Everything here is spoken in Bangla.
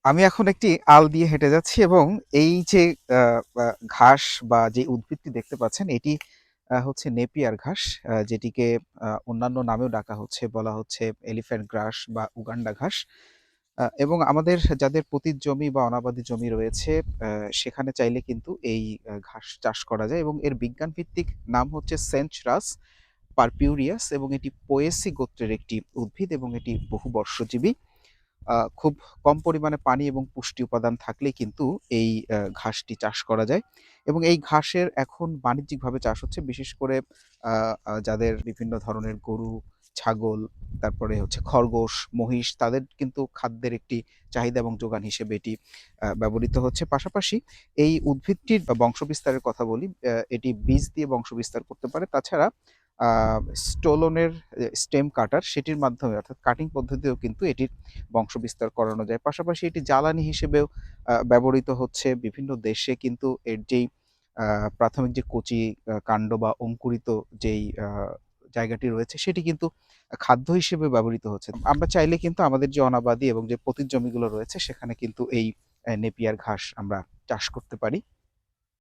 আমি এখন একটি আল দিয়ে হেঁটে যাচ্ছি এবং এই যে আ আ ঘাস বা যে উদ্ভিদটি দেখতে পাচ্ছেন এটি হচ্ছে নেপিয়ার ঘাস। যেটিকে অন্যান্য নামেও ডাকা হচ্ছে, বলা হচ্ছে এলিফ্যান্ট গ্রাস বা উগান্ডা ঘাস। এবং আমাদের যাদের পতিত জমি বা অনাবাদি জমি রয়েছে সেখানে চাইলে কিন্তু এই ঘাস চাষ করা যায় এবং এর বিজ্ঞানভিত্তিক নাম হচ্ছে সেন্টরাস পারপিউরিয়াস এবং এটি পোয়েসি গোত্রের একটি উদ্ভিদ এবং এটি বহুবর্ষজীবী। খুব কম পরিমাণে পানি এবং পুষ্টি উপাদান থাকলেই কিন্তু এই ঘাসটি চাষ করা যায় এবং এই ঘাসের এখন বাণিজ্যিকভাবে চাষ হচ্ছে বিশেষ করে আ আ যাদের বিভিন্ন ধরনের গরু, ছাগল, তারপরে হচ্ছে খরগোশ, মহিষ তাদের কিন্তু খাদ্যের একটি চাহিদা এবং যোগান হিসেবে এটি ব্যবহৃত হচ্ছে। পাশাপাশি এই উদ্ভিদটির বংশবিস্তারের কথা বলি, এটি বীজ দিয়ে বংশবিস্তার করতে পারে। তাছাড়া আ স্টোলনের স্টেম কাটার সেটির মাধ্যমে অর্থাৎ কাটিং পদ্ধতিতেও কিন্তু এটির বংশবিস্তার করানো যায়। পাশাপাশি এটি জ্বালানি হিসেবেও ব্যবহৃত হচ্ছে। বিভিন্ন দেশে কিন্তু এর যেই আ প্রাথমিক যে কচি কাণ্ড বা অঙ্কুরিত যেই জায়গাটি রয়েছে সেটি কিন্তু খাদ্য হিসেবে ব্যবহৃত হচ্ছে। আমরা চাইলে কিন্তু আমাদের যে অনাবাদি এবং যে পতিত জমিগুলো রয়েছে সেখানে কিন্তু এই নেপিয়ার ঘাস আমরা চাষ করতে পারি।